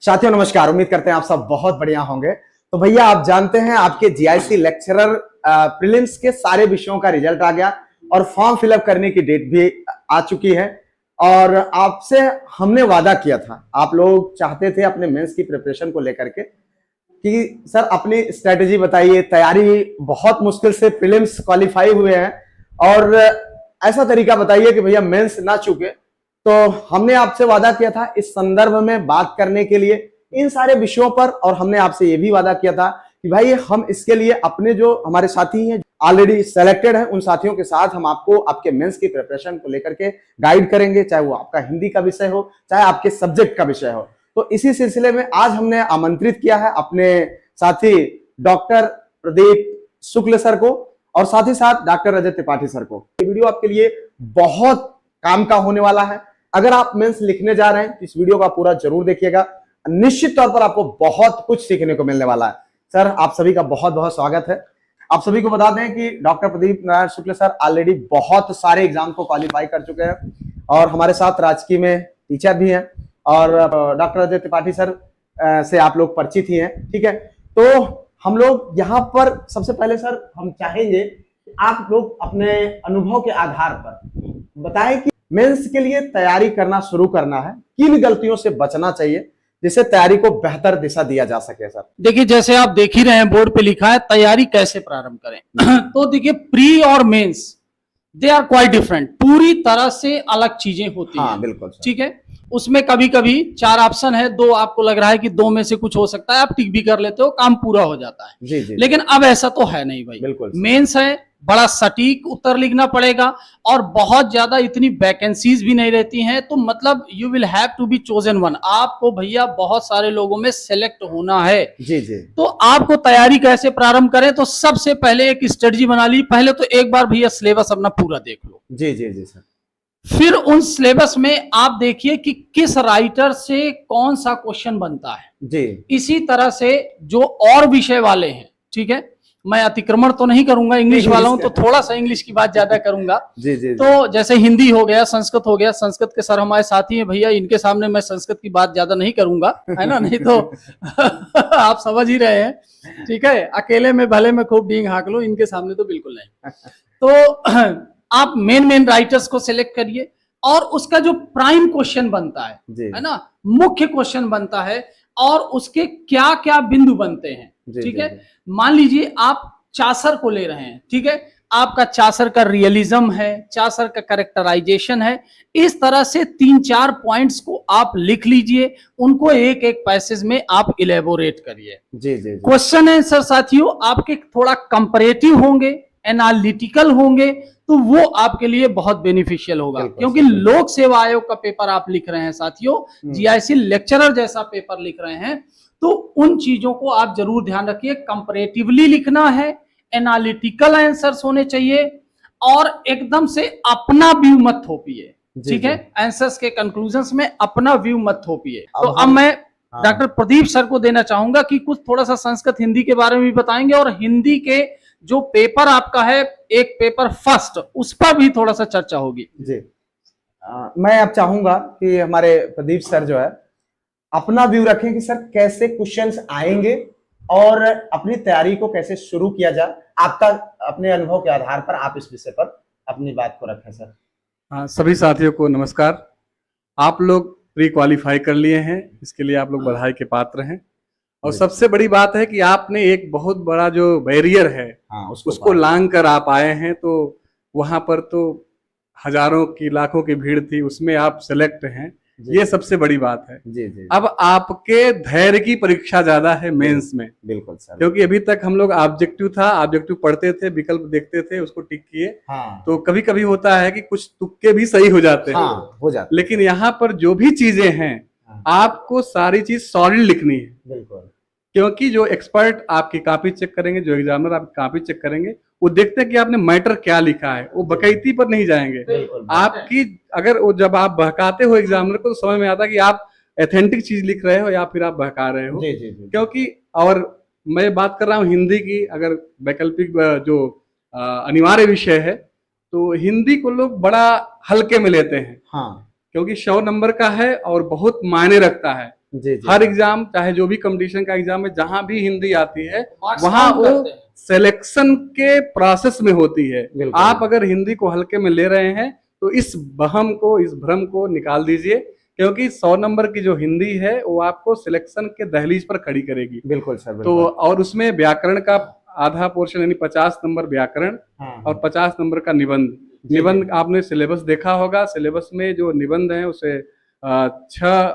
साथियों नमस्कार। उम्मीद करते हैं आप सब बहुत बढ़िया होंगे। तो भैया आप जानते हैं आपके जीआईसी लेक्चरर प्रीलिम्स के सारे विषयों का रिजल्ट आ गया और फॉर्म फिलअप करने की डेट भी आ चुकी है। और आपसे हमने वादा किया था, आप लोग चाहते थे अपने मेंस की प्रिपरेशन को लेकर के कि सर अपनी स्ट्रेटेजी बताइए, तैयारी बहुत मुश्किल से प्रीलिम्स क्वालिफाई हुए हैं और ऐसा तरीका बताइए कि भैया मेंस ना चूके। तो हमने आपसे वादा किया था इस संदर्भ में बात करने के लिए इन सारे विषयों पर, और हमने आपसे ये भी वादा किया था कि भाई हम इसके लिए अपने जो हमारे साथी हैं ऑलरेडी सेलेक्टेड हैं उन साथियों के साथ हम आपको आपके मेंस की प्रिपरेशन को लेकर के गाइड करेंगे, चाहे वो आपका हिंदी का विषय हो चाहे आपके सब्जेक्ट का विषय हो। तो इसी सिलसिले में आज हमने आमंत्रित किया है अपने साथी डॉक्टर प्रदीप शुक्ल सर को और साथ ही साथ डॉक्टर अजय त्रिपाठी सर को। ये वीडियो आपके लिए बहुत काम का होने वाला है। अगर आप मेंस लिखने जा रहे हैं तो इस वीडियो का पूरा जरूर देखिएगा, निश्चित तौर पर आपको बहुत कुछ सीखने को मिलने वाला है। सर आप सभी का बहुत बहुत स्वागत है। आप सभी को बता दें कि doctor Pradeep Narayan Shukla sir already बहुत सारे एग्जाम को क्वालिफाई कर चुके हैं और हमारे साथ राजकीय में टीचर भी हैं और डॉक्टर अजय त्रिपाठी सर से आप लोग परिचित ही हैं, ठीक है। तो हम लोग यहाँ पर सबसे पहले सर हम चाहेंगे आप लोग अपने अनुभव के आधार पर बताएं कि मेंस के लिए तैयारी करना शुरू करना है, किन गलतियों से बचना चाहिए जिससे तैयारी को बेहतर दिशा दिया जा सके। सर देखिए, जैसे आप देख ही रहे हैं बोर्ड पे लिखा है तैयारी कैसे प्रारंभ करें। तो देखिए, प्री और mains they are quite different, पूरी तरह से अलग चीजें होती हैं। बिल्कुल ठीक है। उसमें कभी कभी 4 ऑप्शन है, 2 आपको लग रहा है कि 2 में से कुछ हो सकता है, आप टिक भी कर लेते हो, काम पूरा हो जाता है। जी जी। लेकिन अब ऐसा तो है नहीं भाई। बिल्कुल मेंस है, बड़ा सटीक उत्तर लिखना पड़ेगा और बहुत ज्यादा इतनी वैकेंसीज भी नहीं रहती हैं, तो मतलब you will have to be chosen one. आपको भैया बहुत सारे लोगों में सेलेक्ट होना है। जी जी। तो आपको तैयारी कैसे प्रारंभ करें, तो सबसे पहले एक स्ट्रेटजी बना ली। पहले तो एक बार भैया सिलेबस अपना पूरा देख लो। जी जी जी सर। फिर उन सिलेबस में आप देखिए कि किस राइटर से कौन सा क्वेश्चन बनता है जी। इसी तरह से जो और विषय वाले हैं, ठीक है, मैं अतिक्रमण तो नहीं करूंगा, इंग्लिश वाला हूं तो थोड़ा सा इंग्लिश की बात ज्यादा करूंगा। जी जी। तो जैसे हिंदी हो गया, संस्कृत हो गया, संस्कृत के सर हमारे साथी हैं भैया, इनके सामने मैं संस्कृत की बात ज्यादा नहीं करूंगा, है ना, नहीं तो आप समझ ही रहे हैं, ठीक है। अकेले में भले में खूब डींग हाँक लो, इनके सामने तो बिल्कुल नहीं। तो आप मेन राइटर्स को सिलेक्ट करिए और उसका जो प्राइम क्वेश्चन बनता है ना, मुख्य क्वेश्चन बनता है और उसके क्या क्या बिंदु बनते हैं, ठीक है। मान लीजिए आप चासर को ले रहे हैं, ठीक है, आपका चासर का रियलिज्म है, चासर का कैरेक्टराइजेशन है, इस तरह से 3-4 पॉइंट्स को आप लिख लीजिए, उनको एक एक पैसेज में आप इलेबोरेट करिए। जी जी। क्वेश्चन आंसर साथियों आपके थोड़ा कंपैरेटिव होंगे, एनालिटिकल होंगे, तो वो आपके लिए बहुत बेनिफिशियल होगा, क्योंकि लोक सेवा आयोग का पेपर आप लिख रहे हैं साथियों, जीआईसी लेक्चरर जैसा पेपर लिख रहे हैं, तो उन चीजों को आप जरूर ध्यान रखिए। कंपैरेटिवली लिखना है, एनालिटिकल आंसर्स होने चाहिए और एकदम से अपना व्यू मत थोपिए, ठीक है। आंसर्स के कंक्लूजन्स में अपना व्यू मत थोपिए। तो अब मैं डॉक्टर प्रदीप सर को देना चाहूंगा कि कुछ थोड़ा सा संस्कृत हिंदी के बारे में भी बताएंगे और हिंदी के जो पेपर आपका है, एक पेपर फर्स्ट, उस पर भी थोड़ा सा चर्चा होगी। जी। मैं अब चाहूंगा कि हमारे प्रदीप सर जो है अपना व्यू रखें कि सर कैसे क्वेश्चंस आएंगे और अपनी तैयारी को कैसे शुरू किया जाए। आपका अपने अनुभव के आधार पर आप इस विषय पर अपनी बात को रखें सर। हाँ, सभी साथियों को नमस्कार। आप लोग प्री क्वालिफाई कर लिए हैं, इसके लिए आप लोग बधाई के पात्र हैं। और सबसे बड़ी बात है कि आपने एक बहुत बड़ा जो बैरियर है उसको लांग कर आप आए हैं। तो वहां पर तो हजारों की लाखों की भीड़ थी, उसमें आप सेलेक्ट हैं, ये सबसे बड़ी बात है। जी जी। अब आपके धैर्य की परीक्षा ज्यादा है मेंस में। बिल्कुल सर। क्योंकि अभी तक हम लोग ऑब्जेक्टिव था, ऑब्जेक्टिव पढ़ते थे, विकल्प देखते थे, उसको टिक किए। तो कभी कभी होता है कि कुछ तुक्के भी सही हो जाते हैं, हो जाते। लेकिन यहाँ पर जो भी चीजें हैं आपको सारी चीज सॉलिड लिखनी है। बिल्कुल। क्योंकि जो एक्सपर्ट आपकी कॉपी चेक करेंगे, जो एग्जामिनर आपकी कॉपी चेक करेंगे, वो देखते हैं कि आपने मैटर क्या लिखा है, वो बकैती पर नहीं जाएंगे। आपकी अगर वो जब आप बहकाते हो एग्जामिनर को, तो समझ में आता है कि आप एथेंटिक चीज लिख रहे हो या फिर आप बहका रहे हो। जी जी जी। क्योंकि और मैं बात कर रहा हूँ हिंदी की, अगर वैकल्पिक जो अनिवार्य विषय है, तो हिंदी को लोग बड़ा हल्के में लेते हैं। क्योंकि 100 नंबर का है और बहुत मायने रखता है। जी जी हर एग्जाम, चाहे जो भी कंपटीशन का एग्जाम है, जहां भी हिंदी आती है Marks वहां count वो करते हैं। सिलेक्शन के प्रोसेस में होती है। बिल्कुल। आप अगर हिंदी को हल्के में ले रहे हैं तो इस वहम को, इस भ्रम को निकाल दीजिए, क्योंकि 100 नंबर की जो हिंदी है वो आपको सिलेक्शन के दहलीज पर खड़ी करेगी। बिल्कुल सर, तो बिल्कुल। और उसमें व्याकरण का आधा पोर्शन यानी 50 नंबर व्याकरण हाँ, और 50 नंबर का निबंध। जी, निबंध आपने सिलेबस देखा होगा, सिलेबस में जो निबंध है उसे 6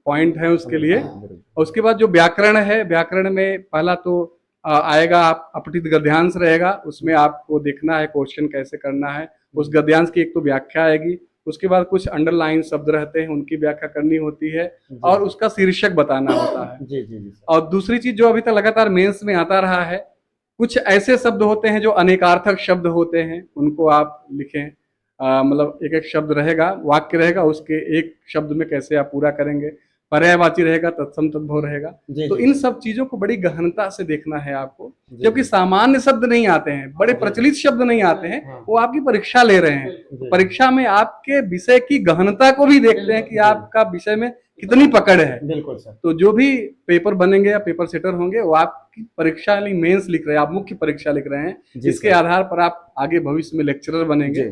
पॉइंट है उसके लिए। और उसके बाद जो व्याकरण है, व्याकरण में पहला तो आएगा आप अपठित गद्यांश रहेगा, उसमें आपको देखना है क्वेश्चन कैसे करना है। उस गद्यांश की एक तो व्याख्या आएगी, उसके बाद कुछ अंडरलाइन शब्द रहते हैं उनकी व्याख्या करनी होती है, और उसका शीर्षक बताना होता है। जी जी जी और दूसरी चीज जो अभी तक लगातार मेंस में आता रहा है, कुछ ऐसे शब्द होते हैं जो अनेकार्थक शब्द होते हैं, उनको आप लिखें। मतलब एक एक शब्द रहेगा, वाक्य रहेगा, उसके एक शब्द में कैसे आप पूरा करेंगे। पर्यायवाची रहेगा, तत्सम तद्भव रहेगा। जी तो जी इन सब चीजों को बड़ी गहनता से देखना है आपको, जी, जबकि जी। सामान्य शब्द नहीं आते हैं, बड़े जी। प्रचलित शब्द नहीं आते हैं, हाँ। वो आपकी परीक्षा ले रहे हैं। जी। तो परीक्षा में आपके विषय की गहनता को भी देखते हैं कि आपका विषय में कितनी पकड़ है। बिल्कुल सर। तो जो भी पेपर बनेंगे या पेपर सेटर होंगे, वो आपकी परीक्षा यानी मेंस लिख रहे हैं, आप मुख्य परीक्षा लिख रहे हैं, जी इसके सर। आधार पर आप आगे भविष्य में लेक्चरर बनेंगे। जी।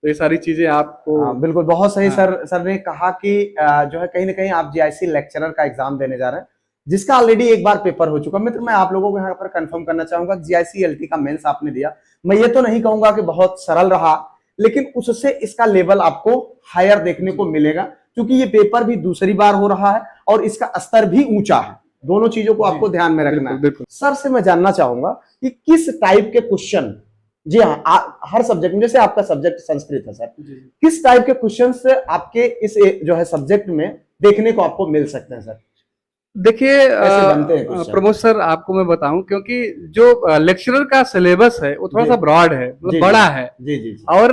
तो ये सारी चीजें आपको हाँ, बिल्कुल, बहुत सही। हाँ। सर ने कहा कि जो है कहीं ना कहीं आप जीआईसी लेक्चरर का एग्जाम देने जा रहे हैं, जिसका ऑलरेडी एक बार पेपर हो चुका। मित्र, मैं आप लोगों को यहाँ पर कंफर्म करना चाहूंगा, जीआईसी एलटी का मेंस आपने दिया, मैं ये तो नहीं कहूंगा कि बहुत सरल रहा, लेकिन उससे इसका लेवल आपको हायर देखने को मिलेगा, क्योंकि ये पेपर भी दूसरी बार हो रहा है और इसका स्तर भी ऊंचा है। दोनों चीजों को आपको ध्यान में रखना है। बिल्कुल। सर से मैं जानना चाहूंगा कि किस टाइप के क्वेश्चन, जी हाँ, हर सब्जेक्ट में, जैसे आपका सब्जेक्ट संस्कृत है सर, किस टाइप के क्वेश्चंस आपके इस जो है सब्जेक्ट में देखने को आपको मिल सकते हैं सर? देखिए कैसे बनते हैं क्वेश्चन? प्रमोद सर, आपको मैं बताऊं, क्योंकि जो लेक्चरर का सिलेबस है वो थोड़ा जी। सा ब्रॉड है, जी, मतलब बड़ा है। जी जी जी। और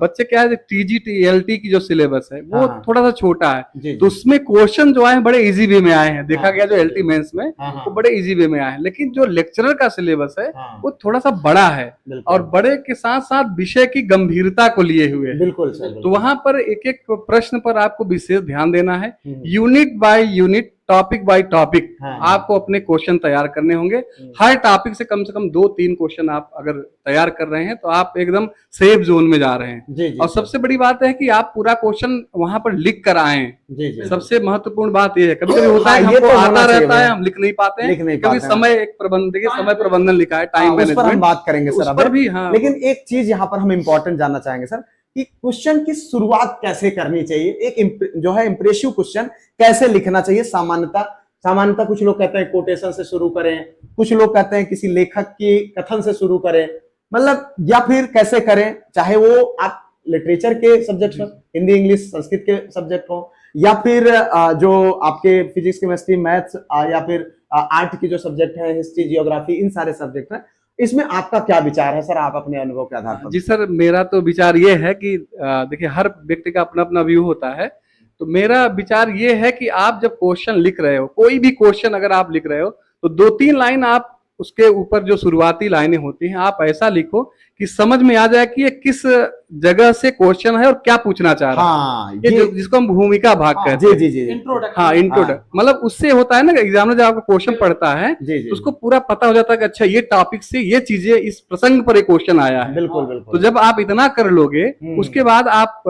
बच्चे क्या है, टीजीटी एलटी की जो सिलेबस है वो हाँ। थोड़ा सा छोटा है, जी, तो जी। उसमें क्वेश्चन जो आए हैं बड़े इजी वे में आए हैं। देखा हाँ, गया जो एलटी मेंस में हाँ, हाँ। वो बड़े इजी वे में आए हैं, लेकिन जो लेक्चरर का सिलेबस है हाँ। वो थोड़ा सा बड़ा है, बिल्कुल। और बड़े के साथ साथ विषय की गंभीरता को लिए हुए है। बिल्कुल सर, तो बिल्कुल। वहां पर एक एक प्रश्न पर आपको विशेष ध्यान देना है। हम्म। Unit by unit, topic by topic हाँ। आपको अपने क्वेश्चन तैयार करने होंगे। हर टॉपिक से कम 2-3 क्वेश्चन आप अगर तैयार कर रहे हैं तो आप एकदम सेफ जोन में जा रहे हैं। जी जी और सर। सबसे बड़ी बात है कि आप पूरा क्वेश्चन वहां पर लिख कर आए। जी जी। सबसे महत्वपूर्ण बात यह है, कभी कभी होता है हाँ, कि ये हमको तो होना आता चाहिए रहता है, भैया। हम लिख नहीं पाते हैं। लिख नहीं कभी पाते हैं। समय एक प्रबंधन, देखिए समय प्रबंधन लिखा है, टाइम हाँ, उस पर हम मैनेजमेंट, बात करेंगे उस सर पर अभी। भी। हाँ, लेकिन एक चीज यहाँ पर हम इंपॉर्टेंट जानना चाहेंगे सर, कि क्वेश्चन की शुरुआत कैसे करनी चाहिए, एक जो है इंप्रेसिव क्वेश्चन कैसे लिखना चाहिए। सामान्यतः कुछ लोग कहते हैं कोटेशन से शुरू करें, कुछ लोग कहते हैं किसी लेखक की कथन से शुरू करें, मतलब, या फिर कैसे करें, चाहे वो आप लिटरेचर के सब्जेक्ट हो, हिंदी इंग्लिश संस्कृत के सब्जेक्ट हो, या फिर जो आपके फिजिक्स केमिस्ट्री मैथ्स, या फिर आर्ट की जो सब्जेक्ट है, हिस्ट्री जियोग्राफी, इन सारे सब्जेक्ट हैं। इसमें आपका क्या विचार है सर, आप अपने अनुभव के आधार पर? जी सर, मेरा तो विचार ये है कि देखिए हर व्यक्ति का अपना अपना व्यू होता है। तो मेरा विचार ये है कि आप जब क्वेश्चन लिख रहे हो, कोई भी क्वेश्चन अगर आप लिख रहे हो, तो 2-3 लाइन आप उसके ऊपर जो शुरुआती लाइनें होती हैं आप ऐसा लिखो कि समझ में आ जाए कि ये किस जगह से क्वेश्चन है और क्या पूछना चाह रहा है। हाँ, ये जिसको हम भूमिका भाग कहते जी हैं। जी जी। इंट्रोडक्शन। हाँ, इंट्रोडक्शन, मतलब उससे होता है ना, एग्जामिनर जब आपको क्वेश्चन पढ़ता है जी जी। तो उसको पूरा पता हो जाता है कि अच्छा ये टॉपिक से ये चीजें, इस प्रसंग पर एक क्वेश्चन आया है। बिल्कुल तो बिल्कुल। जब आप इतना कर लोगे, उसके बाद आप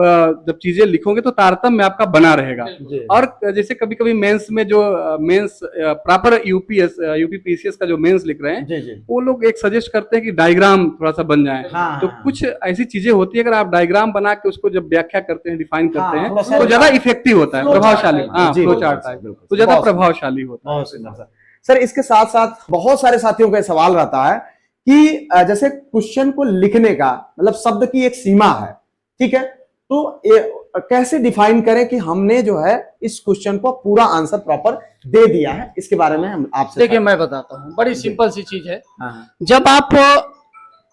जब चीजें लिखोगे तो तारतम्य आपका बना रहेगा। जी। और जैसे कभी कभी मेंस में जो मेंस प्रॉपर यूपीपीसीएस का जो मेंस लिख रहे हैं, जी जी। वो लोग एक सजेस्ट करते हैं कि डायग्राम थोड़ा सा बन जाए। हाँ, तो हाँ। कुछ ऐसी चीजें होती है, अगर आप डायग्राम बना के उसको जब व्याख्या करते हैं, डिफाइन करते हैं, थोड़ा सा तो ज्यादा इफेक्टिव होता है, Flow chart प्रभावशाली। type। हाँ, जी, फ्लो बिल्कुल, चार्ट टाइप, बिल्कुल। तो ज्यादा बहुत सुंदर। प्रभावशाली होता है। बहुत सुंदर सर। सर, इसके साथ साथ बहुत सारे साथियों का सवाल रहता है कि जैसे क्वेश्चन को लिखने का मतलब शब्द की एक सीमा है, ठीक है, तो ये कैसे डिफाइन करें कि हमने जो है इस क्वेश्चन को पूरा आंसर प्रॉपर दे दिया है, इसके बारे में हम आपसे देखिए मैं बताता हूँ, बड़ी सिंपल सी चीज है। हाँ, जब आप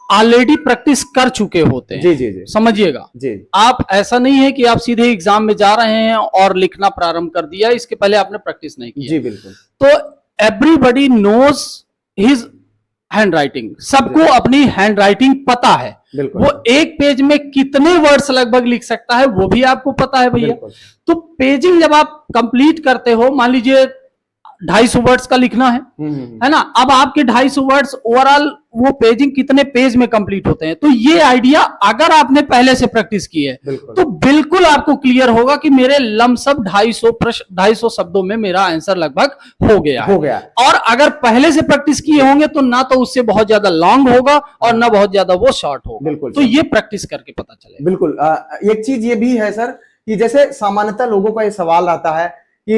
ऑलरेडी प्रैक्टिस कर चुके होते हैं, जी जी जी समझिएगा, जी। आप ऐसा नहीं है कि आप सीधे एग्जाम में जा रहे हैं और लिखना प्रारंभ कर दिया, इसके पहले आपने प्रैक्टिस नहीं की। जी बिल्कुल। तो everybody knows his hand writing, सबको अपनी हैंड राइटिंग पता है। बिल्कुल। वो एक पेज में कितने वर्ड्स लगभग लिख सकता है वो भी आपको पता है भैया। बिल्कुल। तो पेजिंग जब आप कंप्लीट करते हो, मान लीजिए 250 वर्ड्स का लिखना है ना, अब आपके 250 वर्ड्स ओवरऑल वो पेजिंग कितने पेज में कंप्लीट होते हैं। तो ये आइडिया अगर आपने पहले से प्रैक्टिस की है बिल्कुल। तो बिल्कुल आपको क्लियर होगा कि मेरे लमसम 250 शब्दों में मेरा आंसर लगभग हो गया है। और अगर पहले से प्रैक्टिस किए होंगे तो ना तो उससे बहुत ज्यादा लॉन्ग होगा और ना बहुत ज्यादा वो शॉर्ट होगा। बिल्कुल। तो ये प्रैक्टिस करके पता चलेगा। बिल्कुल। एक चीज ये भी है सर कि जैसे सामान्यतः लोगों का ये सवाल आता है कि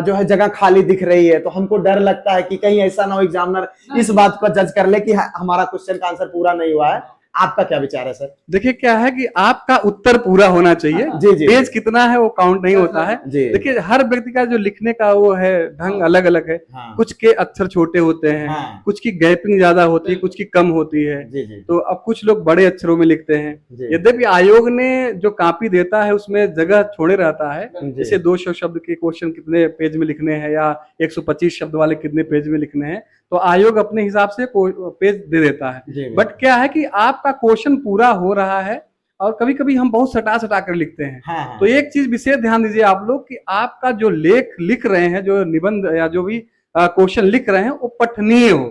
जो है जगह खाली दिख रही है तो हमको डर लगता है कि कहीं ऐसा ना हो एग्जामिनर इस बात को जज कर ले कि हमारा क्वेश्चन का आंसर पूरा नहीं हुआ है। आपका क्या विचार है सर? देखिए क्या है कि आपका उत्तर पूरा होना चाहिए। जी जी। पेज कितना है वो काउंट नहीं होता है। देखिए हर व्यक्ति का जो लिखने का वो है ढंग अलग अलग है। कुछ के अक्षर छोटे होते हैं, कुछ की गैपिंग ज्यादा होती है, कुछ की कम होती है। तो अब कुछ लोग बड़े अक्षरों में लिखते हैं। यद्यपि आयोग ने जो कॉपी देता है उसमें जगह छोड़े रहता है, जैसे 200 शब्द के क्वेश्चन कितने पेज में लिखने हैं या 125 शब्द वाले कितने पेज में लिखने हैं, तो आयोग अपने हिसाब से पेज दे देता है। बट क्या है कि आपका क्वेश्चन पूरा हो रहा है और कभी कभी हम बहुत सटा कर लिखते हैं। तो एक चीज विशेष ध्यान दीजिए आप लोग कि आपका जो लेख लिख रहे हैं, जो निबंध या जो भी क्वेश्चन लिख रहे हैं वो पठनीय हो।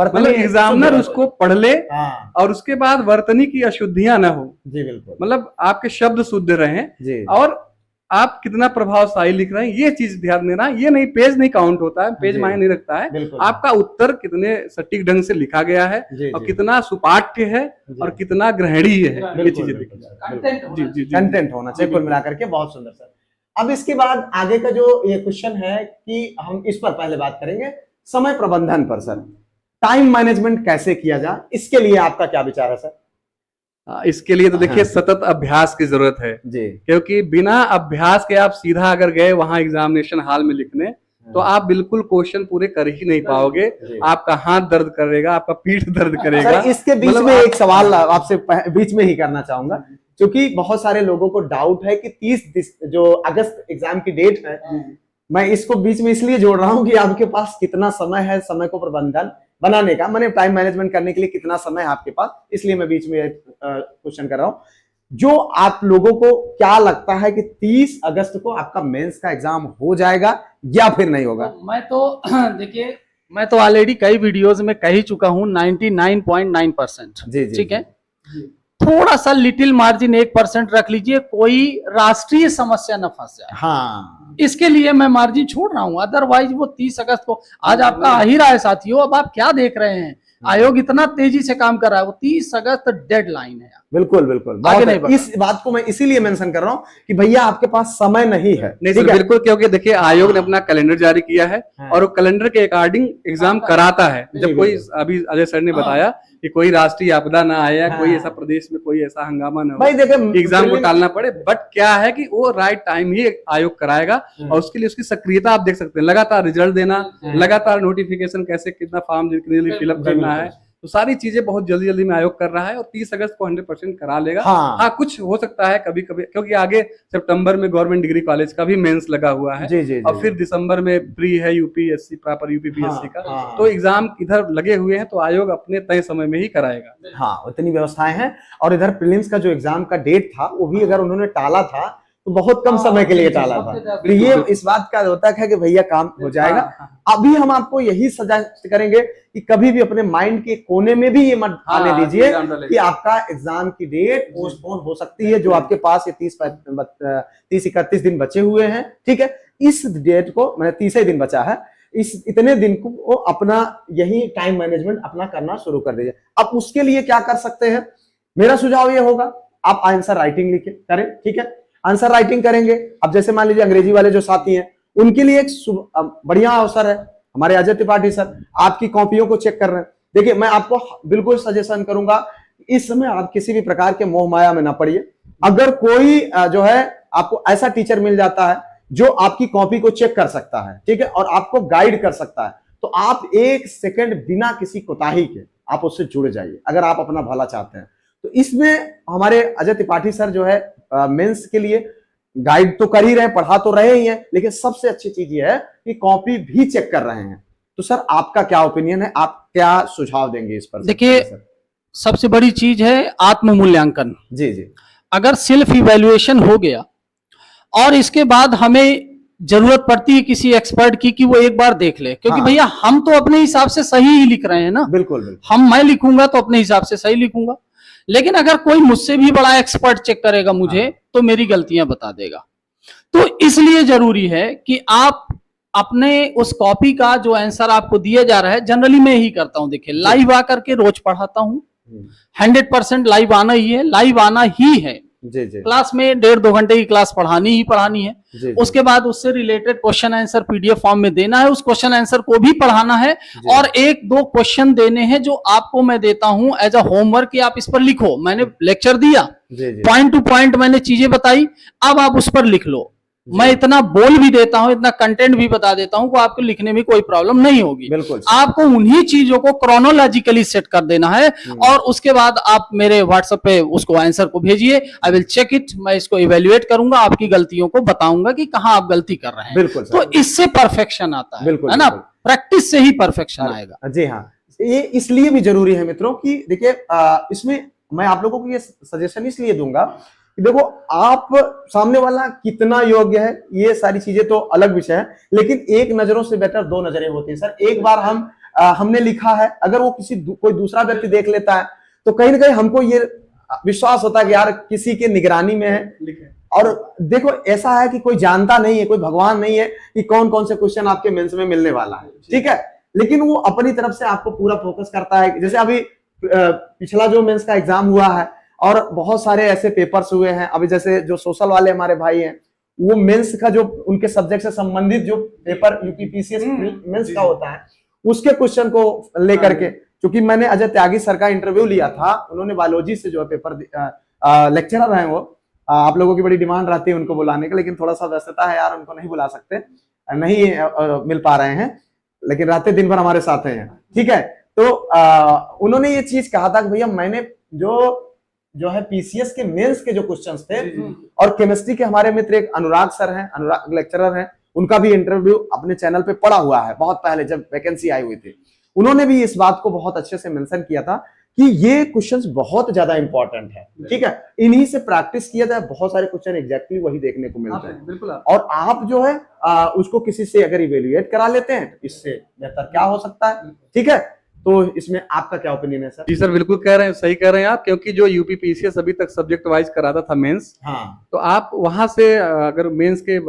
मतलब एग्जामिनर उसको पढ़ ले और उसके बाद वर्तनी की अशुद्धियां न हो। जी बिल्कुल। मतलब आपके शब्द शुद्ध रहें और आप कितना प्रभावशाली लिख रहे हैं ये चीज ध्यान देना। ये नहीं, पेज नहीं काउंट होता है, पेज मायने नहीं रखता है। आपका उत्तर कितने सटीक ढंग से लिखा गया है और कितना सुपाठ्य है और कितना ग्रहणीय है, ये चीजें देखिए। कंटेंट होना चाहिए कुल मिलाकर के। बहुत सुंदर सर। अब इसके बाद आगे का जो ये क्वेश्चन है कि हम इस पर पहले बात करेंगे समय प्रबंधन पर सर। टाइम मैनेजमेंट कैसे किया जाए, इसके लिए आपका क्या विचार है सर? इसके लिए तो देखिए सतत अभ्यास की जरूरत है जी। क्योंकि बिना अभ्यास के आप सीधा अगर गए वहां एग्जामिनेशन हॉल में लिखने तो आप बिल्कुल क्वेश्चन पूरे कर ही नहीं पाओगे। आपका हाथ दर्द करेगा, आपका पीठ दर्द करेगा। इसके बीच में एक सवाल आपसे बीच में ही करना चाहूंगा, क्योंकि बहुत सारे लोगों को डाउट है कि 30 जो अगस्त एग्जाम की डेट है, मैं इसको बीच में इसलिए जोड़ रहा हूं कि आपके पास कितना समय है समय को प्रबंधन बनाने का, मैंने टाइम मैनेजमेंट करने के लिए कितना समय है आपके पास, इसलिए मैं बीच में क्वेश्चन कर रहा हूं। जो आप लोगों को क्या लगता है कि 30 अगस्त को आपका मेंस का एग्जाम हो जाएगा या फिर नहीं होगा? मैं तो देखिए, मैं तो ऑलरेडी कई वीडियोस में कह ही चुका हूं 99.9%। जी ठीक है। थोड़ा सा लिटिल मार्जिन 1% रख लीजिए, कोई राष्ट्रीय समस्या न फंस जाए। हाँ, इसके लिए मैं मार्जिन छोड़ रहा हूं। अदरवाइज वो 30 अगस्त को आज आपका आ ही रहा है साथियों। अब आप क्या देख रहे हैं, आयोग इतना तेजी से काम कर रहा है, वो 30 अगस्त डेडलाइन है। बिल्कुल बिल्कुल। आगे नहीं, इस बात को मैं इसीलिए मेंशन कर रहा हूं कि भैया आपके पास समय नहीं है। नहीं बिल्कुल, क्योंकि देखिए आयोग ने अपना कैलेंडर जारी किया है और वो कैलेंडर के अकॉर्डिंग एग्जाम कराता है। जब कोई, अभी अजय सर ने बताया कि कोई राष्ट्रीय आपदा ना आए या कोई ऐसा प्रदेश में कोई ऐसा हंगामा ना हो, एग्जाम को टालना पड़े। बट क्या है कि वो राइट टाइम ही आयोग कराएगा और उसके लिए उसकी सक्रियता आप देख सकते हैं। लगातार रिजल्ट देना, लगातार नोटिफिकेशन कैसे कितना फॉर्म फिलअप करना है, तो सारी चीजें बहुत जल्दी जल्दी में आयोग कर रहा है और 30 अगस्त को 100% करा लेगा। हाँ, कुछ हो सकता है कभी कभी, क्योंकि आगे सितंबर में गवर्नमेंट डिग्री कॉलेज का भी मेंस लगा हुआ है। जी, और फिर दिसंबर में प्री है यूपीएससी, प्रॉपर यूपीपीएससी का। तो एग्जाम इधर लगे हुए हैं तो आयोग अपने तय समय में ही कराएगा। हाँ, उतनी व्यवस्थाएं हैं। और इधर प्रीलिम्स का जो एग्जाम का डेट था वो भी अगर उन्होंने टाला था तो बहुत कम समय के लिए टाला था। तो ये इस बात का होता है कि भैया काम हो जाएगा। अभी हम आपको यही सजेस्ट करेंगे कि कभी भी अपने माइंड के कोने में भी ये मत आने दीजिए कि आपका एग्जाम की डेट पोस्टपोन हो सकती है। जो आपके पास ये 30-31 दिन बचे हुए हैं, ठीक है, इस डेट को, मैंने 30 दिन बचा है, इस इतने दिन को अपना यही टाइम मैनेजमेंट अपना करना शुरू कर दीजिए। अब उसके लिए क्या कर सकते हैं, मेरा सुझाव ये होगा, आप आंसर राइटिंग लिखे करें। ठीक है, आंसर राइटिंग करेंगे। अब जैसे मान लीजिए अंग्रेजी वाले जो साथी हैं उनके लिए एक बढ़िया अवसर है। हमारे अजय त्रिपाठी सर आपकी कॉपियों को चेक कर रहे हैं। देखिए, मैं आपको बिल्कुल सजेशन करूंगा, इस समय आप किसी भी प्रकार के मोह माया में ना पड़िए। अगर कोई जो है आपको ऐसा टीचर मिल जाता है जो आपकी कॉपी को चेक कर सकता है, ठीक है, और आपको गाइड कर सकता है, तो आप 1 सेकंड बिना किसी कोताही के आप उससे जुड़ जाइए अगर आप अपना भला चाहते हैं। तो इसमें हमारे अजय त्रिपाठी सर जो है मेंस के लिए गाइड तो कर ही रहे हैं, पढ़ा तो रहे ही हैं, लेकिन सबसे अच्छी चीज ये है कि कॉपी भी चेक कर रहे हैं। तो सर आपका क्या ओपिनियन है, आप क्या सुझाव देंगे इस पर? देखिए, सर सबसे बड़ी चीज है आत्म मूल्यांकन। जी जी अगर सेल्फ इवैल्यूएशन हो गया और इसके बाद हमें जरूरत पड़ती है किसी एक्सपर्ट की कि वो एक बार देख ले, क्योंकि हाँ। भैया हम तो अपने हिसाब से सही ही लिख रहे हैं ना। बिल्कुल बिल्कुल। मैं लिखूंगा तो अपने हिसाब से सही लिखूंगा, लेकिन अगर कोई मुझसे भी बड़ा एक्सपर्ट चेक करेगा मुझे, हाँ। तो मेरी गलतियां बता देगा। तो इसलिए जरूरी है कि आप अपने उस कॉपी का जो आंसर आपको दिया जा रहा है, जनरली मैं ही करता हूं। देखिए, लाइव आकर के रोज पढ़ाता हूं, 100% लाइव आना ही है, लाइव आना ही है। जी जी क्लास में 1.5-2 घंटे की क्लास पढ़ानी ही पढ़ानी है। जी उसके बाद उससे related question answer PDF form में देना है, उस क्वेश्चन आंसर को भी पढ़ाना है, और 1-2 क्वेश्चन देने हैं जो आपको मैं देता हूं एज अ होमवर्क कि आप इस पर लिखो। मैंने लेक्चर दिया, जी जी पॉइंट टू पॉइंट मैंने चीजें बताई, अब आप उस पर लिख लो। मैं इतना बोल भी देता हूं, इतना कंटेंट भी बता देता हूं कि आपको लिखने में कोई प्रॉब्लम नहीं होगी। बिल्कुल। आपको उन्हीं चीजों को क्रोनोलॉजिकली सेट कर देना है, और उसके बाद आप मेरे व्हाट्सएप पे उसको आंसर को भेजिए। आई विल चेक इट, मैं इसको इवेल्युएट करूंगा, आपकी गलतियों को बताऊंगा कि कहां आप गलती कर रहे हैं। बिल्कुल सर। तो इससे परफेक्शन आता है, बिल्कुल, है ना? बिल्कुल। प्रैक्टिस से ही परफेक्शन आएगा। जी हाँ, ये इसलिए भी जरूरी है मित्रों कि देखिए इसमें मैं आप लोगों को ये सजेशन इसलिए दूंगा कि देखो, आप सामने वाला कितना योग्य है ये सारी चीजें तो अलग विषय है, लेकिन एक नजरों से बेटर 2 नजरें होती है सर। एक बार हमने लिखा है, अगर वो कोई दूसरा व्यक्ति देख लेता है तो कहीं ना कहीं हमको ये विश्वास होता है कि यार किसी के निगरानी में है। और देखो, ऐसा है कि कोई जानता नहीं है, कोई भगवान नहीं है कि कौन कौन से क्वेश्चन आपके मेंस में मिलने वाला है, ठीक है, लेकिन वो अपनी तरफ से आपको पूरा फोकस करता है। जैसे अभी पिछला जो मेंस का एग्जाम हुआ है और बहुत सारे ऐसे पेपर्स हुए हैं, अभी जैसे जो सोशल वाले हमारे भाई हैं, वो मेंस का जो उनके सब्जेक्ट से संबंधित जो पेपर यूपीपीसीएस मेंस का होता है, उसके क्वेश्चन को लेकर के, क्योंकि मैंने अजय त्यागी सर का इंटरव्यू लिया था, उन्होंने बायोलॉजी से जो है पेपर लेक्चरर हैं वो, आप लोगों की बड़ी डिमांड रहती है उनको बुलाने का, लेकिन थोड़ा सा व्यस्तता है यार, उनको नहीं बुला सकते, नहीं मिल पा रहे हैं, लेकिन रातें दिन भर हमारे साथ हैं, ठीक है। तो उन्होंने ये चीज कहा था कि भैया मैंने जो है पीसीएस के मेंस के जो क्वेश्चंस थे, और केमिस्ट्री के हमारे मित्र एक अनुराग सर हैं, अनुराग लेक्चरर हैं, उनका भी इंटरव्यू अपने चैनल पे पड़ा हुआ है, बहुत पहले जब वैकेंसी आई हुई थी, उन्होंने भी इस बात को बहुत अच्छे से मेंशन किया था कि ये क्वेश्चंस बहुत ज्यादा इंपॉर्टेंट है, ठीक है, इन्हीं से प्रैक्टिस किया जाए, बहुत सारे क्वेश्चन एग्जैक्टली वही देखने को मिलते हैं। बिल्कुल। और आप जो है उसको किसी से अगर इवेल्युएट करा लेते हैं, इससे बेहतर क्या हो सकता है, ठीक है। तो इसमें आपका क्या ओपिनियन है सर? जी सर, बिल्कुल कह रहे हैं, सही कह रहे हैं आप, क्योंकि जो यूपीपीसीएस अभी तक सब्जेक्ट वाइज कराता था मेंस, हाँ, तो आप वहां से अगर मेंस के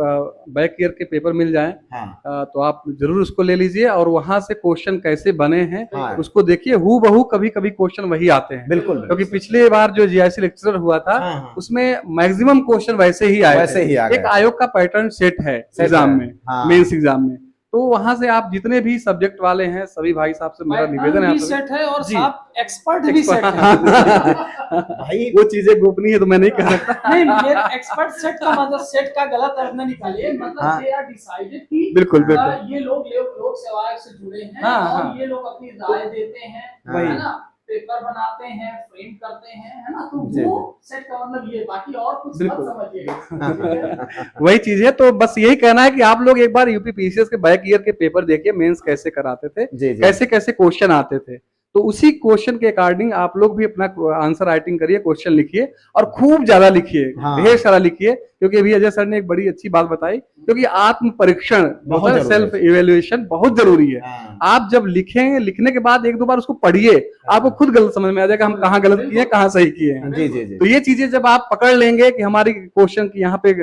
बैक ईयर के पेपर मिल जाएं, हाँ, तो आप जरूर उसको ले लीजिए, और वहां से क्वेश्चन कैसे बने हैं हाँ, उसको देखिए, हूबहू कभी कभी क्वेश्चन वही आते हैं। बिल्कुल, क्योंकि पिछले बार जो जीआईसी लेक्चरर हुआ था, हाँ, उसमें मैक्सिमम क्वेश्चन वैसे ही आए वैसे ही आ गए। एक आयोग का पैटर्न सेट है एग्जाम में, हाँ। मेंस एग्जाम में, तो वहां से आप जितने भी सब्जेक्ट वाले हैं सभी भाई साहब से मेरा निवेदन है, सेट है और जी। साथ एक्सपर्ट भी सेट है। भाई वो चीजें गोपनीय है तो मैं नहीं कह सकता। नहीं, मेरा एक्सपर्ट सेट का मतलब सेट का गलत अर्थ न निकालिए, मतलब हाँ। दे आर डिसाइडेड कि बिल्कुल बिल्कुल। ये लोग लोक सेवा आयोग से जुड़े हैं, हाँ, और हाँ। ये लोग अपनी राय देते हैं, वही। है ना, पेपर बनाते हैं, फ्रेम करते हैं, है ना, तो जी, वो सेट का मतलब ये, बाकी और कुछ मत बिल्कुल। समझिए। वही चीज है, तो बस यही कहना है कि आप लोग एक बार यूपीपीसीएस के बैक ईयर के पेपर देखिए, मेंस कैसे कराते थे, जी, जी। कैसे कैसे क्वेश्चन आते थे, तो उसी क्वेश्चन के अकॉर्डिंग आप लोग भी अपना आंसर राइटिंग करिए, क्वेश्चन लिखिए, और खूब ज्यादा लिखिए, हाँ। ढेर सारा लिखिए, क्योंकि अभी अजय सर ने एक बड़ी अच्छी बात बताई, क्योंकि आत्म परीक्षण, बहुत जरूरी सेल्फ है। इवेल्युएशन बहुत जरूरी है। हाँ। आप जब लिखेंगे, लिखने के बाद 1-2 बार उसको पढ़िए, आपको खुद गलत समझ में आ जाएगा, हम कहाँ गलत किए, कहाँ सही किए हैं। जी जी जी। तो ये चीजें जब आप पकड़ लेंगे कि हमारी क्वेश्चन की यहाँ पे